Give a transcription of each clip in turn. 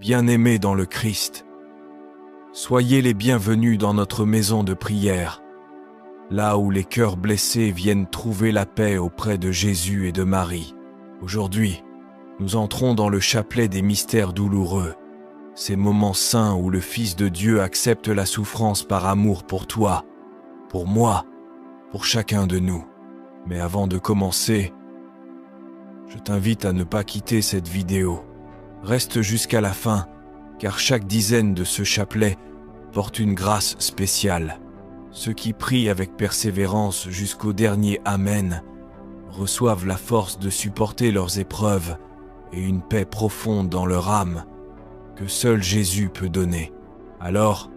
bien-aimés dans le Christ, soyez les bienvenus dans notre maison de prière, là où les cœurs blessés viennent trouver la paix auprès de Jésus et de Marie. Aujourd'hui, nous entrons dans le chapelet des mystères douloureux, ces moments saints où le Fils de Dieu accepte la souffrance par amour pour toi, pour moi, pour chacun de nous. Mais avant de commencer, je t'invite à ne pas quitter cette vidéo. Reste jusqu'à la fin, car chaque dizaine de ce chapelet porte une grâce spéciale. Ceux qui prient avec persévérance jusqu'au dernier Amen reçoivent la force de supporter leurs épreuves et une paix profonde dans leur âme que seul Jésus peut donner. Alors,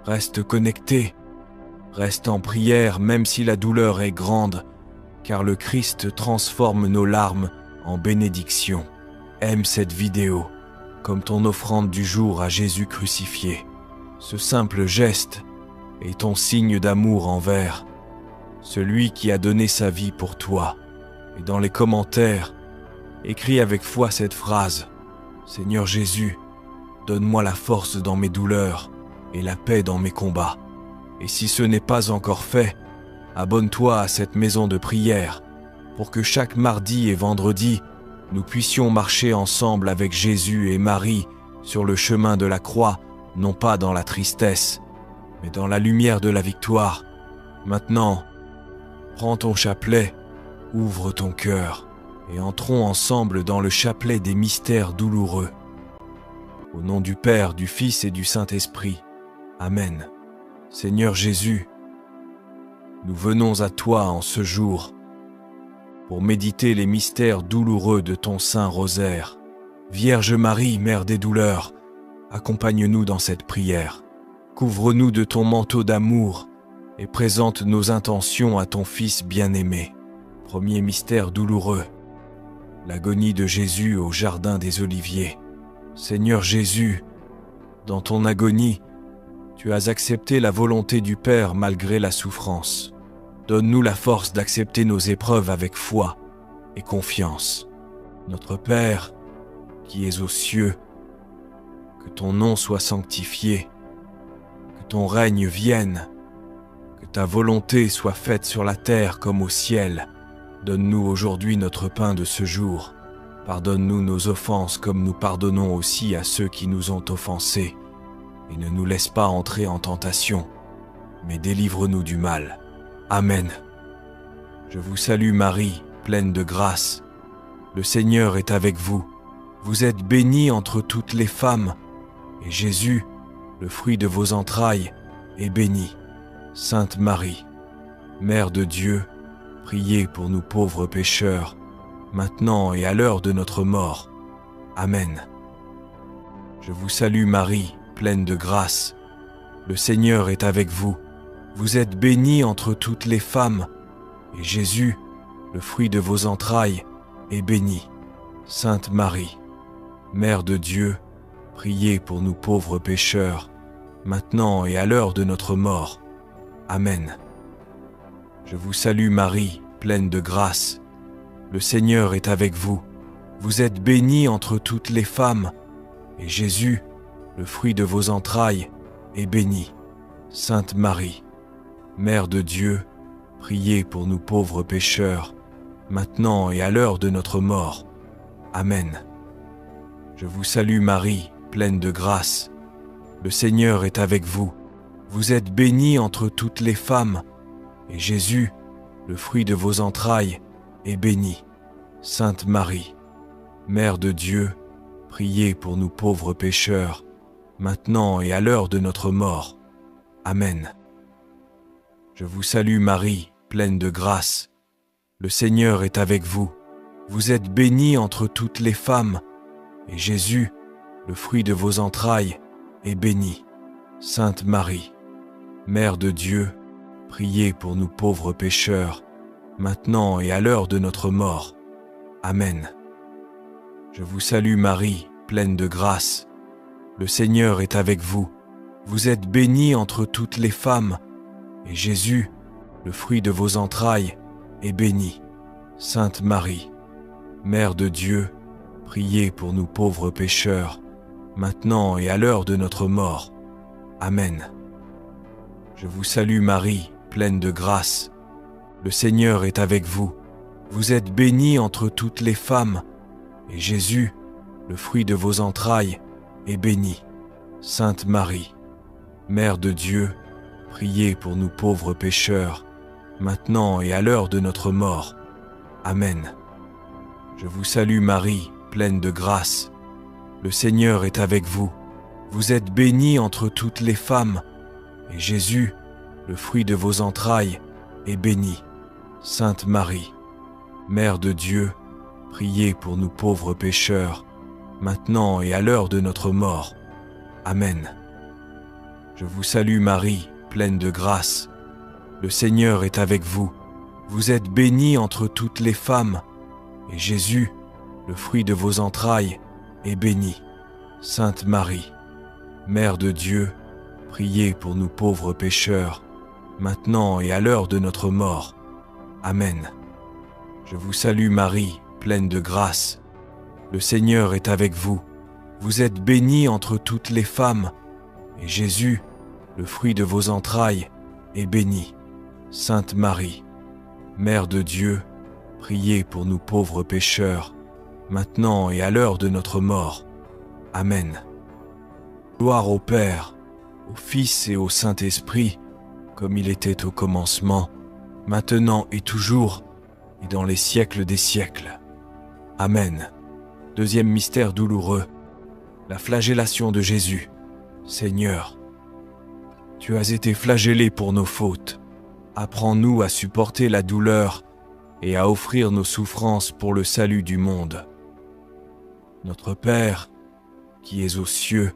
reste connecté, reste en prière même si la douleur est grande, car le Christ transforme nos larmes en bénédiction. Aime cette vidéo comme ton offrande du jour à Jésus crucifié. Ce simple geste est ton signe d'amour envers celui qui a donné sa vie pour toi. Et dans les commentaires, écris avec foi cette phrase: Seigneur Jésus, donne-moi la force dans mes douleurs et la paix dans mes combats. Et si ce n'est pas encore fait, abonne-toi à cette maison de prière pour que chaque mardi et vendredi, nous puissions marcher ensemble avec Jésus et Marie sur le chemin de la croix, non pas dans la tristesse, mais dans la lumière de la victoire. Maintenant, prends ton chapelet, ouvre ton cœur et entrons ensemble dans le chapelet des mystères douloureux. Au nom du Père, du Fils et du Saint-Esprit. Amen. Seigneur Jésus, nous venons à toi en ce jour pour méditer les mystères douloureux de ton Saint Rosaire. Vierge Marie, Mère des douleurs, accompagne-nous dans cette prière. Couvre-nous de ton manteau d'amour et présente nos intentions à ton Fils bien-aimé. Premier mystère douloureux, l'agonie de Jésus au jardin des Oliviers. Seigneur Jésus, dans ton agonie, tu as accepté la volonté du Père malgré la souffrance. Donne-nous la force d'accepter nos épreuves avec foi et confiance. Notre Père, qui es aux cieux, que ton nom soit sanctifié, que ton règne vienne, que ta volonté soit faite sur la terre comme au ciel. Donne-nous aujourd'hui notre pain de ce jour. Pardonne-nous nos offenses comme nous pardonnons aussi à ceux qui nous ont offensés. Et ne nous laisse pas entrer en tentation, mais délivre-nous du mal. Amen. Je vous salue Marie, pleine de grâce. Le Seigneur est avec vous. Vous êtes bénie entre toutes les femmes, et Jésus, le fruit de vos entrailles, est béni. Sainte Marie, Mère de Dieu, priez pour nous pauvres pécheurs, maintenant et à l'heure de notre mort. Amen. Je vous salue Marie, pleine de grâce. Le Seigneur est avec vous. Vous êtes bénie entre toutes les femmes, et Jésus, le fruit de vos entrailles, est béni. Sainte Marie, Mère de Dieu, priez pour nous pauvres pécheurs, maintenant et à l'heure de notre mort. Amen. Je vous salue Marie, pleine de grâce. Le Seigneur est avec vous. Vous êtes bénie entre toutes les femmes, et Jésus, le fruit de vos entrailles, est béni. Sainte Marie, Mère de Dieu, priez pour nous pauvres pécheurs, maintenant et à l'heure de notre mort. Amen. Je vous salue Marie, pleine de grâce. Le Seigneur est avec vous. Vous êtes bénie entre toutes les femmes, et Jésus, le fruit de vos entrailles, est béni. Sainte Marie, Mère de Dieu, priez pour nous pauvres pécheurs, maintenant et à l'heure de notre mort. Amen. Je vous salue Marie, pleine de grâce. Le Seigneur est avec vous. Vous êtes bénie entre toutes les femmes, et Jésus, le fruit de vos entrailles, est béni. Sainte Marie, Mère de Dieu, priez pour nous pauvres pécheurs, maintenant et à l'heure de notre mort. Amen. Je vous salue Marie, pleine de grâce. Le Seigneur est avec vous. Vous êtes bénie entre toutes les femmes, et Jésus, le fruit de vos entrailles, est béni. Sainte Marie, Mère de Dieu, priez pour nous pauvres pécheurs, maintenant et à l'heure de notre mort. Amen. Je vous salue Marie, pleine de grâce. Le Seigneur est avec vous. Vous êtes bénie entre toutes les femmes, et Jésus, le fruit de vos entrailles, est béni. Sainte Marie, Mère de Dieu, priez pour nous pauvres pécheurs, maintenant et à l'heure de notre mort. Amen. Je vous salue Marie, pleine de grâce. Le Seigneur est avec vous. Vous êtes bénie entre toutes les femmes, et Jésus, le fruit de vos entrailles, est béni. Sainte Marie, Mère de Dieu, priez pour nous pauvres pécheurs, maintenant et à l'heure de notre mort. Amen. Je vous salue Marie, pleine de grâce. Le Seigneur est avec vous. Vous êtes bénie entre toutes les femmes, et Jésus, le fruit de vos entrailles, est béni. Sainte Marie, Mère de Dieu, priez pour nous pauvres pécheurs, maintenant et à l'heure de notre mort. Amen. Je vous salue Marie, pleine de grâce. Le Seigneur est avec vous. Vous êtes bénie entre toutes les femmes, et Jésus, le fruit de vos entrailles, est béni. Sainte Marie, Mère de Dieu, priez pour nous pauvres pécheurs, maintenant et à l'heure de notre mort. Amen. Gloire au Père, au Fils et au Saint-Esprit, comme il était au commencement, maintenant et toujours, et dans les siècles des siècles. Amen. Deuxième mystère douloureux, la flagellation de Jésus. Seigneur, tu as été flagellé pour nos fautes. Apprends-nous à supporter la douleur et à offrir nos souffrances pour le salut du monde. Notre Père, qui es aux cieux,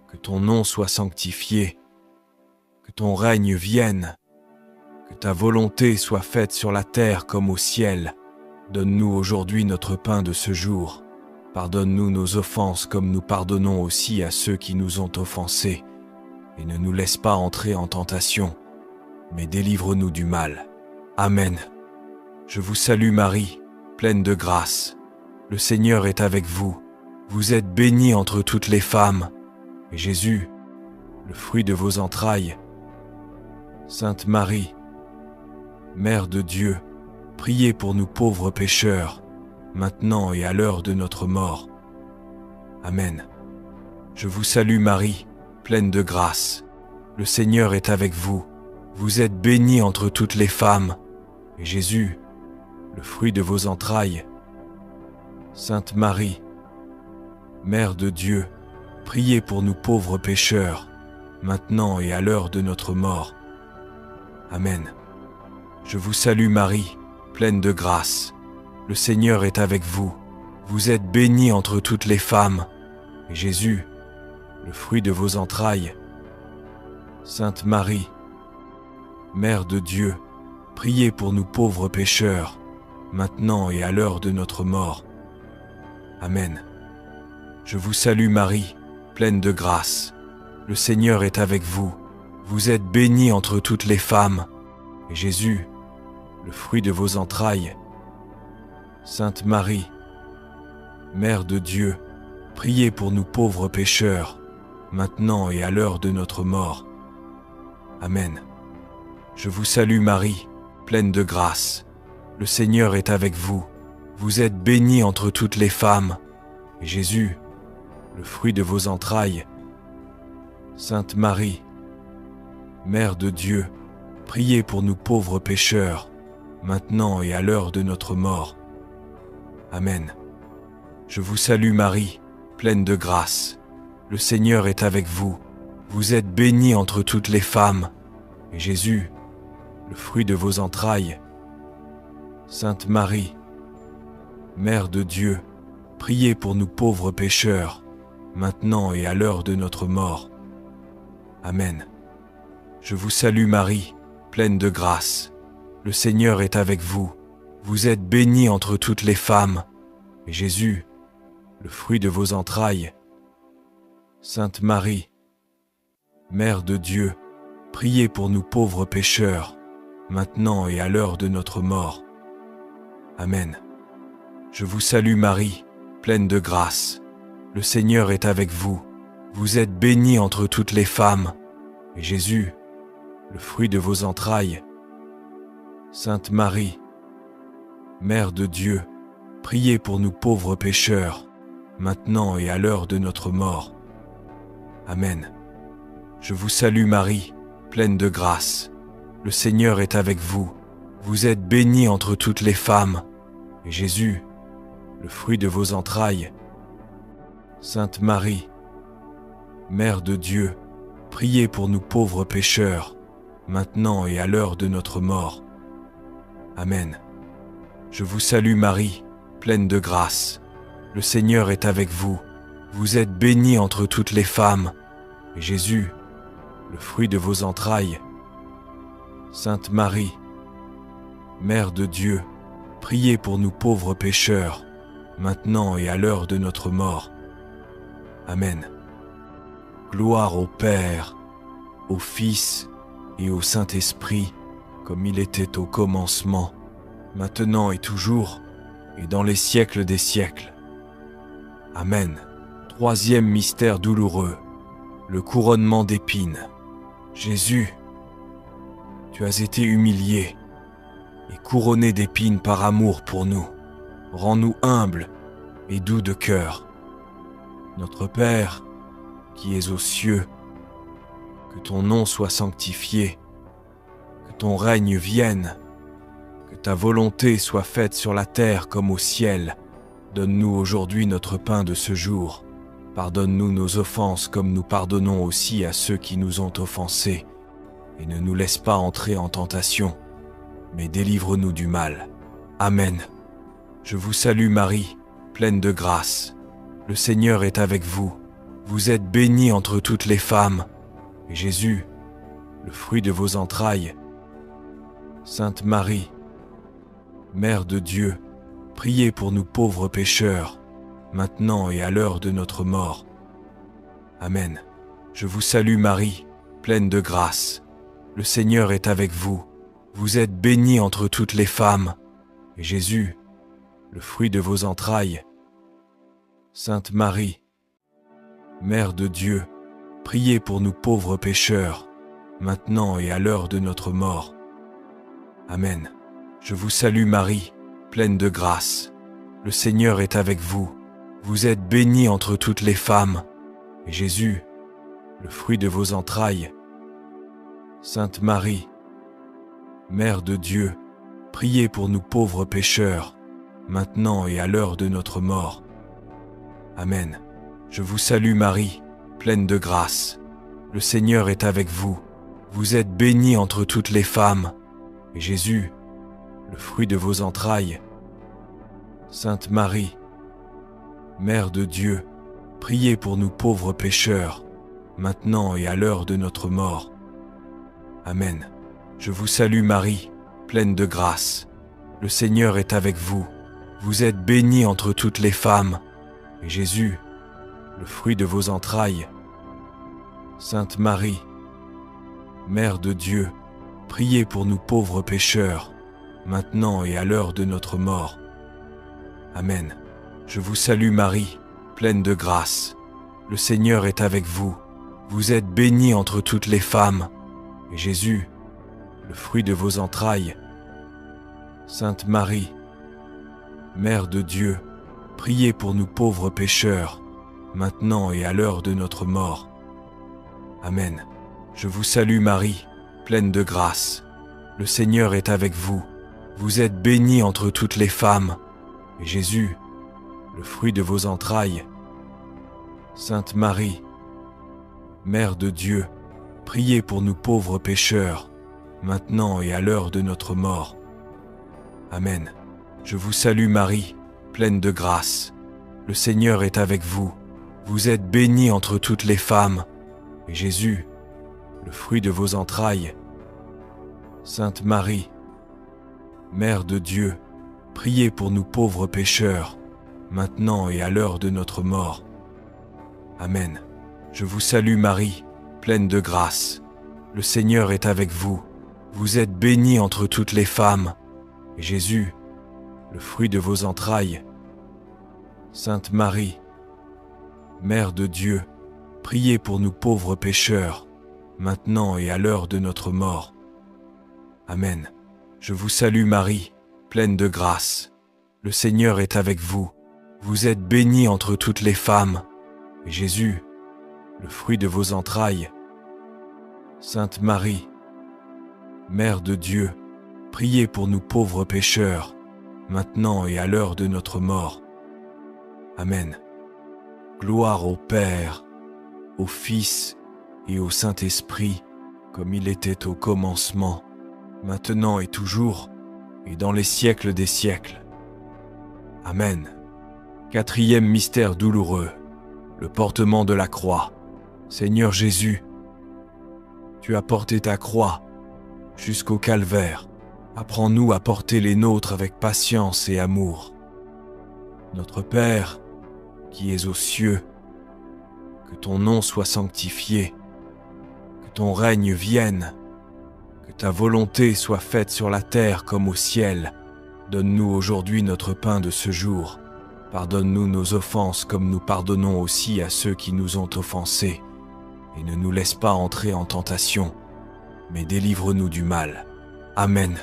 que ton nom soit sanctifié, que ton règne vienne, que ta volonté soit faite sur la terre comme au ciel. Donne-nous aujourd'hui notre pain de ce jour. Pardonne-nous nos offenses comme nous pardonnons aussi à ceux qui nous ont offensés. Et ne nous laisse pas entrer en tentation, mais délivre-nous du mal. Amen. Je vous salue Marie, pleine de grâce. Le Seigneur est avec vous. Vous êtes bénie entre toutes les femmes, et Jésus, le fruit de vos entrailles. Sainte Marie, Mère de Dieu, priez pour nous pauvres pécheurs, maintenant et à l'heure de notre mort. Amen. Je vous salue Marie, pleine de grâce. Le Seigneur est avec vous. Vous êtes bénie entre toutes les femmes, et Jésus, le fruit de vos entrailles. Sainte Marie, Mère de Dieu, priez pour nous pauvres pécheurs, maintenant et à l'heure de notre mort. Amen. Je vous salue Marie, pleine de grâce. Le Seigneur est avec vous. Vous êtes bénie entre toutes les femmes, et Jésus, le fruit de vos entrailles. Sainte Marie, Mère de Dieu, priez pour nous pauvres pécheurs, maintenant et à l'heure de notre mort. Amen. Je vous salue Marie, pleine de grâce. Le Seigneur est avec vous. Vous êtes bénie entre toutes les femmes, et Jésus, le fruit de vos entrailles. Sainte Marie, Mère de Dieu, priez pour nous pauvres pécheurs, maintenant et à l'heure de notre mort. Amen. Je vous salue Marie, pleine de grâce. Le Seigneur est avec vous. Vous êtes bénie entre toutes les femmes, et Jésus, le fruit de vos entrailles. Sainte Marie, Mère de Dieu, priez pour nous pauvres pécheurs, maintenant et à l'heure de notre mort. Amen. Je vous salue Marie, pleine de grâce. Le Seigneur est avec vous. Vous êtes bénie entre toutes les femmes, et Jésus, le fruit de vos entrailles. Sainte Marie, Mère de Dieu, priez pour nous pauvres pécheurs, maintenant et à l'heure de notre mort. Amen. Je vous salue Marie, pleine de grâce. Le Seigneur est avec vous. Vous êtes bénie entre toutes les femmes, et Jésus, le fruit de vos entrailles. Sainte Marie, Mère de Dieu, priez pour nous pauvres pécheurs, maintenant et à l'heure de notre mort. Amen. Je vous salue Marie, pleine de grâce. le Seigneur est avec vous. Vous êtes bénie entre toutes les femmes, et Jésus, le fruit de vos entrailles. Sainte Marie, Mère de Dieu, priez pour nous pauvres pécheurs, maintenant et à l'heure de notre mort. Amen. Je vous salue Marie, pleine de grâce. Le Seigneur est avec vous. Vous êtes bénie entre toutes les femmes, et Jésus, le fruit de vos entrailles. Sainte Marie, Mère de Dieu, priez pour nous pauvres pécheurs, maintenant et à l'heure de notre mort. Amen. Je vous salue Marie, pleine de grâce. Le Seigneur est avec vous. Vous êtes bénie entre toutes les femmes, et Jésus, le fruit de vos entrailles. Sainte Marie, Mère de Dieu, priez pour nous pauvres pécheurs, maintenant et à l'heure de notre mort. Amen. Gloire au Père, au Fils et au Saint-Esprit, comme il était au commencement, maintenant et toujours, et dans les siècles des siècles. Amen. Troisième mystère douloureux, le couronnement d'épines. Jésus, tu as été humilié et couronné d'épines par amour pour nous. Rends-nous humbles et doux de cœur. Notre Père, qui es aux cieux, que ton nom soit sanctifié, que ton règne vienne, que ta volonté soit faite sur la terre comme au ciel. Donne-nous aujourd'hui notre pain de ce jour. Pardonne-nous nos offenses comme nous pardonnons aussi à ceux qui nous ont offensés. Et ne nous laisse pas entrer en tentation, mais délivre-nous du mal. Amen. Je vous salue Marie, pleine de grâce. Le Seigneur est avec vous. Vous êtes bénie entre toutes les femmes, et Jésus, le fruit de vos entrailles. Sainte Marie, Mère de Dieu, priez pour nous pauvres pécheurs, maintenant et à l'heure de notre mort. Amen. Je vous salue Marie, pleine de grâce. Le Seigneur est avec vous. Vous êtes bénie entre toutes les femmes, et Jésus, le fruit de vos entrailles. Sainte Marie, Mère de Dieu, priez pour nous pauvres pécheurs, maintenant et à l'heure de notre mort. Amen. Je vous salue Marie, pleine de grâce. Le Seigneur est avec vous. Vous êtes bénie entre toutes les femmes, et Jésus, le fruit de vos entrailles. Sainte Marie, Mère de Dieu, priez pour nous pauvres pécheurs, maintenant et à l'heure de notre mort. Amen. Je vous salue Marie, pleine de grâce. Le Seigneur est avec vous. Vous êtes bénie entre toutes les femmes, et Jésus, le fruit de vos entrailles. Sainte Marie, Mère de Dieu, priez pour nous pauvres pécheurs, maintenant et à l'heure de notre mort. Amen. Je vous salue Marie, pleine de grâce. Le Seigneur est avec vous. Vous êtes bénie entre toutes les femmes, et Jésus, le fruit de vos entrailles. Sainte Marie, Mère de Dieu, priez pour nous pauvres pécheurs, maintenant et à l'heure de notre mort. Amen. Je vous salue Marie, pleine de grâce. Le Seigneur est avec vous. Vous êtes bénie entre toutes les femmes, et Jésus, le fruit de vos entrailles. Sainte Marie, Mère de Dieu, priez pour nous pauvres pécheurs, maintenant et à l'heure de notre mort. Amen. Je vous salue Marie, pleine de grâce. Le Seigneur est avec vous. Vous êtes bénie entre toutes les femmes, et Jésus, le fruit de vos entrailles. Sainte Marie, Mère de Dieu, priez pour nous pauvres pécheurs, maintenant et à l'heure de notre mort. Amen. Je vous salue Marie, pleine de grâce. Le Seigneur est avec vous. Vous êtes bénie entre toutes les femmes, et Jésus, le fruit de vos entrailles. Sainte Marie, Mère de Dieu, priez pour nous pauvres pécheurs, maintenant et à l'heure de notre mort. Amen. Je vous salue Marie, pleine de grâce. Le Seigneur est avec vous. Vous êtes bénie entre toutes les femmes, et Jésus, le fruit de vos entrailles. Sainte Marie, Mère de Dieu, priez pour nous pauvres pécheurs, maintenant et à l'heure de notre mort. Amen. Je vous salue Marie, pleine de grâce. Le Seigneur est avec vous. Vous êtes bénie entre toutes les femmes. Et Jésus, le fruit de vos entrailles. Sainte Marie, Mère de Dieu, priez pour nous pauvres pécheurs, maintenant et à l'heure de notre mort. Amen. Gloire au Père, au Fils et au Saint-Esprit, comme il était au commencement, maintenant et toujours, et dans les siècles des siècles. Amen. Quatrième mystère douloureux, le portement de la croix. Seigneur Jésus, tu as porté ta croix jusqu'au calvaire. Apprends-nous à porter les nôtres avec patience et amour. Notre Père, qui es aux cieux, que ton nom soit sanctifié, que ton règne vienne, que ta volonté soit faite sur la terre comme au ciel. Donne-nous aujourd'hui notre pain de ce jour. Pardonne-nous nos offenses comme nous pardonnons aussi à ceux qui nous ont offensés. Et ne nous laisse pas entrer en tentation, mais délivre-nous du mal. Amen.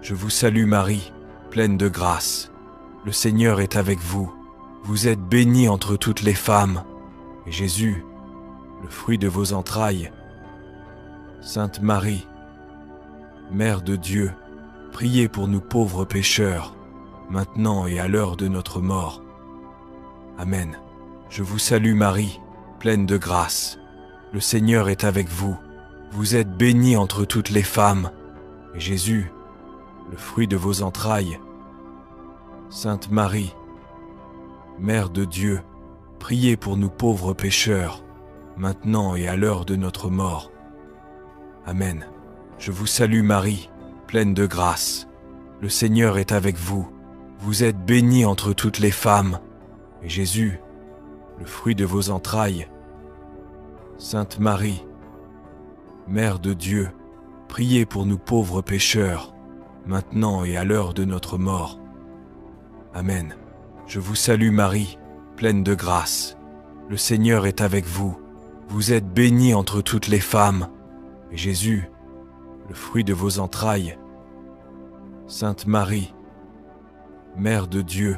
Je vous salue Marie, pleine de grâce. Le Seigneur est avec vous. Vous êtes bénie entre toutes les femmes. Et Jésus, le fruit de vos entrailles. Sainte Marie, Mère de Dieu, priez pour nous pauvres pécheurs, maintenant et à l'heure de notre mort. Amen. Je vous salue Marie, pleine de grâce. Le Seigneur est avec vous. Vous êtes bénie entre toutes les femmes. Et Jésus, le fruit de vos entrailles. Sainte Marie, Mère de Dieu, priez pour nous pauvres pécheurs, maintenant et à l'heure de notre mort. Amen. Je vous salue Marie, pleine de grâce. Le Seigneur est avec vous. Vous êtes bénie entre toutes les femmes. Et Jésus, le fruit de vos entrailles. Sainte Marie, Mère de Dieu, priez pour nous pauvres pécheurs, maintenant et à l'heure de notre mort. Amen. Je vous salue Marie, pleine de grâce. Le Seigneur est avec vous. Vous êtes bénie entre toutes les femmes. Et Jésus, le fruit de vos entrailles. Sainte Marie, Mère de Dieu,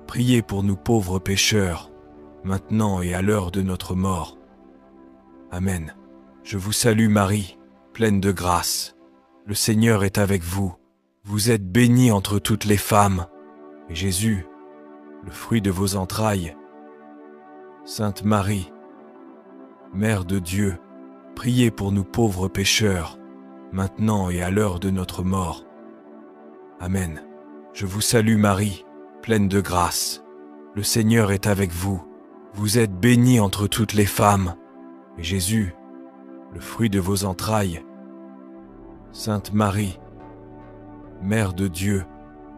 priez pour nous pauvres pécheurs, maintenant et à l'heure de notre mort. Amen. Je vous salue Marie, pleine de grâce. Le Seigneur est avec vous. Vous êtes bénie entre toutes les femmes. Et Jésus, le fruit de vos entrailles. Sainte Marie, Mère de Dieu, priez pour nous pauvres pécheurs, maintenant et à l'heure de notre mort. Amen. Je vous salue Marie, pleine de grâce. Le Seigneur est avec vous. Vous êtes bénie entre toutes les femmes. Et Jésus, le fruit de vos entrailles. Sainte Marie, Mère de Dieu,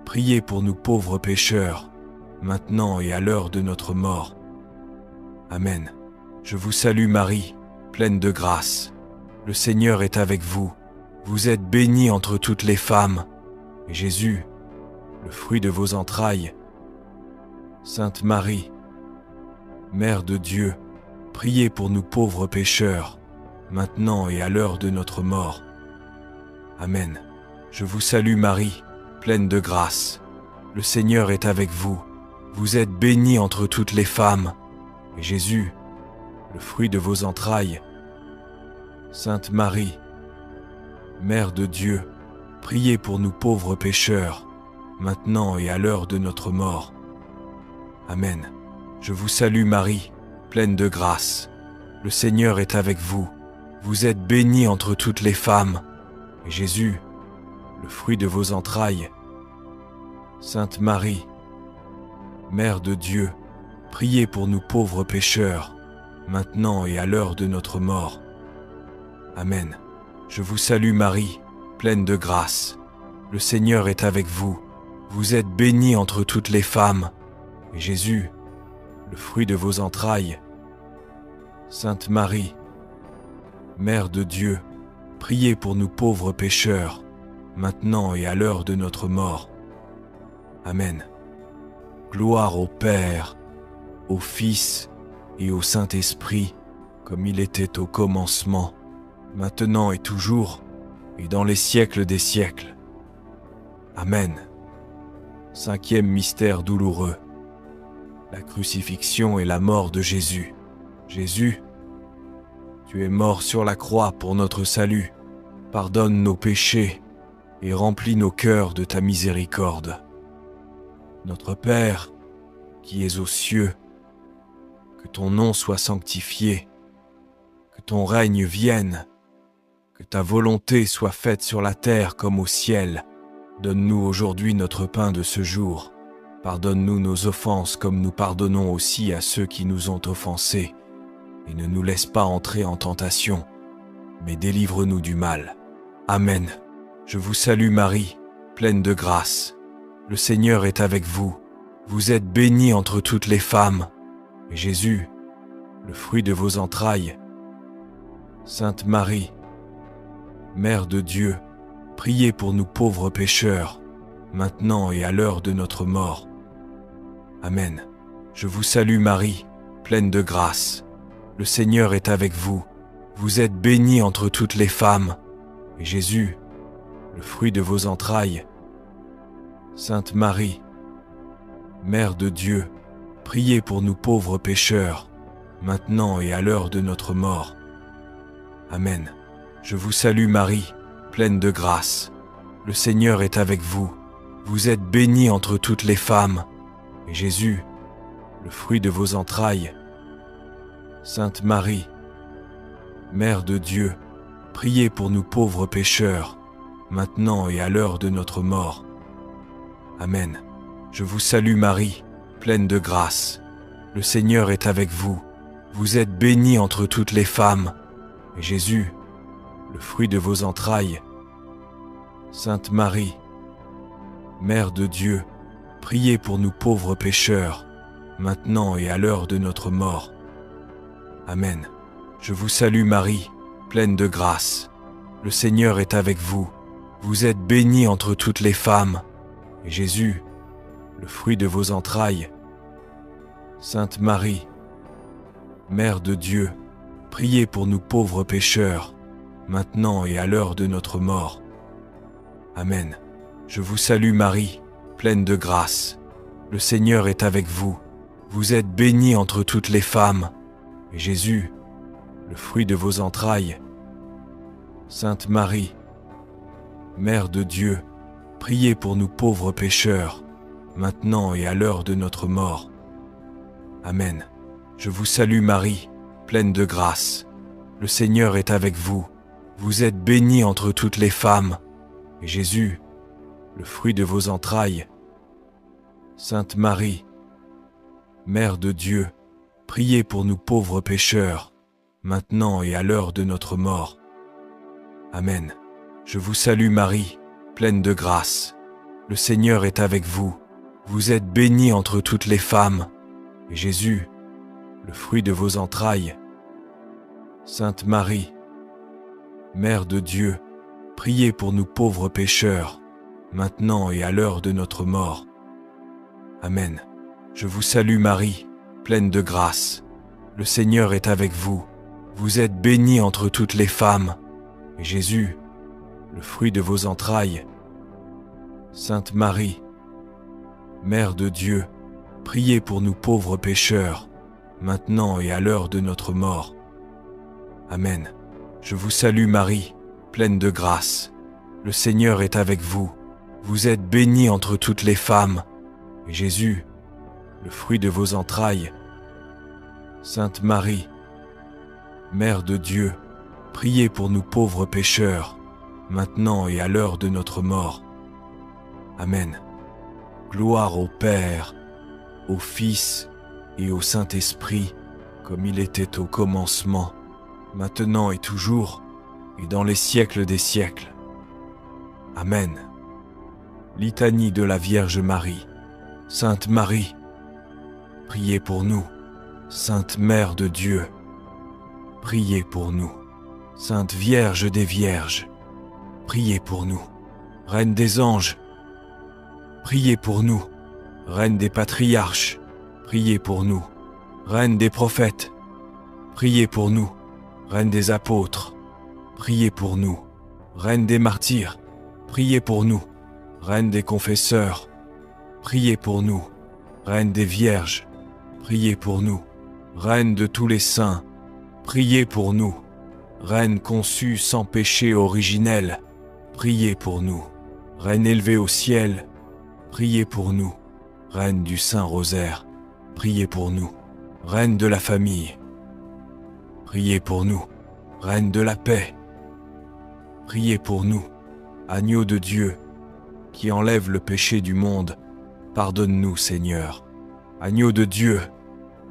priez pour nous pauvres pécheurs, maintenant et à l'heure de notre mort. Amen. Je vous salue Marie, pleine de grâce. Le Seigneur est avec vous. Vous êtes bénie entre toutes les femmes. Et Jésus, le fruit de vos entrailles. Sainte Marie, Mère de Dieu, priez pour nous pauvres pécheurs, maintenant et à l'heure de notre mort. Amen. Je vous salue Marie, pleine de grâce. Le Seigneur est avec vous. Vous êtes bénie entre toutes les femmes. Et Jésus, le fruit de vos entrailles. Sainte Marie, Mère de Dieu, priez pour nous pauvres pécheurs, maintenant et à l'heure de notre mort. Amen. Je vous salue Marie, pleine de grâce. Le Seigneur est avec vous. Vous êtes bénie entre toutes les femmes. Et Jésus, le fruit de vos entrailles. Sainte Marie, Mère de Dieu, priez pour nous pauvres pécheurs, maintenant et à l'heure de notre mort. Amen. Je vous salue Marie, pleine de grâce. Le Seigneur est avec vous. Vous êtes bénie entre toutes les femmes. Et Jésus, le fruit de vos entrailles. Sainte Marie, Mère de Dieu, priez pour nous pauvres pécheurs, maintenant et à l'heure de notre mort. Amen. Gloire au Père, au Fils et au Saint-Esprit, comme il était au commencement, maintenant et toujours, et dans les siècles des siècles. Amen. Cinquième mystère douloureux. La crucifixion et la mort de Jésus. Jésus, tu es mort sur la croix pour notre salut. Pardonne nos péchés et remplis nos cœurs de ta miséricorde. Notre Père, qui es aux cieux, que ton nom soit sanctifié, que ton règne vienne, que ta volonté soit faite sur la terre comme au ciel. Donne-nous aujourd'hui notre pain de ce jour. Pardonne-nous nos offenses comme nous pardonnons aussi à ceux qui nous ont offensés. Et ne nous laisse pas entrer en tentation, mais délivre-nous du mal. Amen. Je vous salue Marie, pleine de grâce. Le Seigneur est avec vous. Vous êtes bénie entre toutes les femmes. Et Jésus, le fruit de vos entrailles. Sainte Marie, Mère de Dieu, priez pour nous pauvres pécheurs, maintenant et à l'heure de notre mort. Amen. Je vous salue Marie, pleine de grâce. Le Seigneur est avec vous. Vous êtes bénie entre toutes les femmes. Et Jésus, le fruit de vos entrailles. Sainte Marie, Mère de Dieu, priez pour nous pauvres pécheurs, maintenant et à l'heure de notre mort. Amen. Je vous salue Marie, pleine de grâce. Le Seigneur est avec vous. Vous êtes bénie entre toutes les femmes. Et Jésus, le fruit de vos entrailles. Sainte Marie, Mère de Dieu, priez pour nous pauvres pécheurs, maintenant et à l'heure de notre mort. Amen. Je vous salue Marie, pleine de grâce. Le Seigneur est avec vous. Vous êtes bénie entre toutes les femmes. Et Jésus, le fruit de vos entrailles. Sainte Marie, Mère de Dieu, priez pour nous pauvres pécheurs, maintenant et à l'heure de notre mort. Amen. Je vous salue Marie, pleine de grâce. Le Seigneur est avec vous. Vous êtes bénie entre toutes les femmes. Et Jésus, le fruit de vos entrailles. Sainte Marie, Mère de Dieu, priez pour nous pauvres pécheurs, maintenant et à l'heure de notre mort. Amen. Je vous salue Marie, pleine de grâce. Le Seigneur est avec vous. Vous êtes bénie entre toutes les femmes. Et Jésus, le fruit de vos entrailles. Sainte Marie, Mère de Dieu, priez pour nous pauvres pécheurs, maintenant et à l'heure de notre mort. Amen. Je vous salue Marie, pleine de grâce. Le Seigneur est avec vous. Vous êtes bénie entre toutes les femmes. Et Jésus, le fruit de vos entrailles. Sainte Marie, Mère de Dieu, priez pour nous pauvres pécheurs, maintenant et à l'heure de notre mort. Amen. Je vous salue Marie, pleine de grâce. Le Seigneur est avec vous. Vous êtes bénie entre toutes les femmes. Et Jésus, le fruit de vos entrailles. Sainte Marie, Mère de Dieu, priez pour nous pauvres pécheurs, maintenant et à l'heure de notre mort. Amen. Je vous salue Marie, pleine de grâce. Le Seigneur est avec vous. Vous êtes bénie entre toutes les femmes. Et Jésus, le fruit de vos entrailles. Sainte Marie, Mère de Dieu, priez pour nous pauvres pécheurs, maintenant et à l'heure de notre mort. Amen. Je vous salue Marie, pleine de grâce. Le Seigneur est avec vous. Vous êtes bénie entre toutes les femmes. Et Jésus, le fruit de vos entrailles. Sainte Marie, Mère de Dieu, priez pour nous pauvres pécheurs, maintenant et à l'heure de notre mort. Amen. Gloire au Père, au Fils et au Saint-Esprit, comme il était au commencement, maintenant et toujours, et dans les siècles des siècles. Amen. Litanie de la Vierge Marie. Sainte Marie, priez pour nous. Sainte Mère de Dieu, priez pour nous. Sainte Vierge des Vierges, priez pour nous. Reine des anges, priez pour nous. Reine des patriarches, priez pour nous. Reine des prophètes, priez pour nous. Reine des apôtres, priez pour nous. Reine des martyrs, priez pour nous. Reine des confesseurs, priez pour nous. Reine des vierges, priez pour nous. Reine de tous les saints, priez pour nous. Reine conçue sans péché originel, priez pour nous. Reine élevée au ciel, priez pour nous. Reine du Saint-Rosaire, priez pour nous. Reine de la famille, priez pour nous. Reine de la paix, priez pour nous. Agneau de Dieu, qui enlève le péché du monde, pardonne-nous, Seigneur. Agneau de Dieu,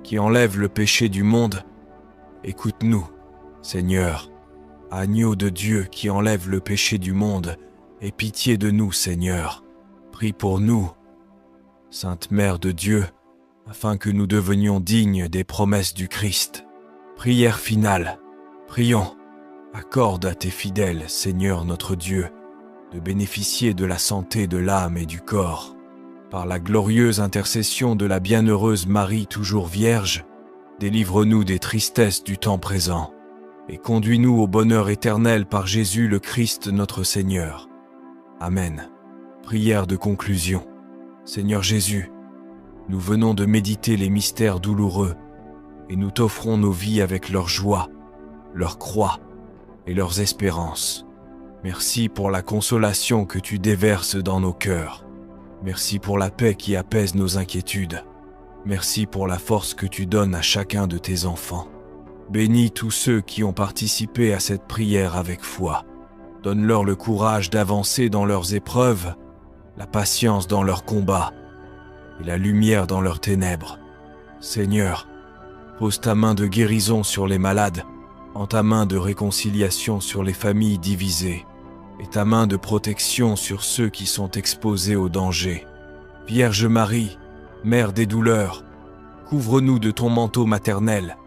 qui enlève le péché du monde, écoute-nous, Seigneur. Agneau de Dieu qui enlève le péché du monde, aie pitié de nous, Seigneur. Prie pour nous, Sainte Mère de Dieu, afin que nous devenions dignes des promesses du Christ. Prière finale. Prions. Accorde à tes fidèles, Seigneur notre Dieu, de bénéficier de la santé de l'âme et du corps. Par la glorieuse intercession de la bienheureuse Marie toujours vierge, délivre-nous des tristesses du temps présent et conduis-nous au bonheur éternel par Jésus le Christ notre Seigneur. Amen. Prière de conclusion. Seigneur Jésus, nous venons de méditer les mystères douloureux et nous t'offrons nos vies avec leur joie, leur croix et leurs espérances. Merci pour la consolation que tu déverses dans nos cœurs. Merci pour la paix qui apaise nos inquiétudes. Merci pour la force que tu donnes à chacun de tes enfants. Bénis tous ceux qui ont participé à cette prière avec foi. Donne-leur le courage d'avancer dans leurs épreuves, la patience dans leurs combats et la lumière dans leurs ténèbres. Seigneur, pose ta main de guérison sur les malades, en ta main de réconciliation sur les familles divisées, et ta main de protection sur ceux qui sont exposés au danger. Vierge Marie, Mère des douleurs, couvre-nous de ton manteau maternel,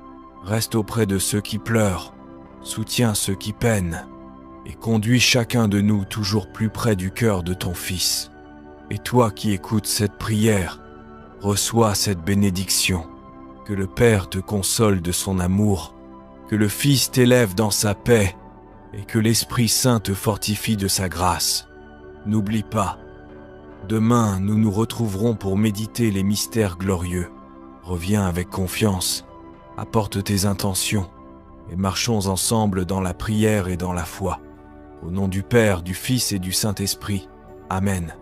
reste auprès de ceux qui pleurent, soutiens ceux qui peinent, et conduis chacun de nous toujours plus près du cœur de ton Fils. Et toi qui écoutes cette prière, reçois cette bénédiction. Que le Père te console de son amour, que le Fils t'élève dans sa paix, et que l'Esprit Saint te fortifie de sa grâce. N'oublie pas, demain nous nous retrouverons pour méditer les mystères glorieux. Reviens avec confiance, apporte tes intentions, et marchons ensemble dans la prière et dans la foi. Au nom du Père, du Fils et du Saint-Esprit. Amen.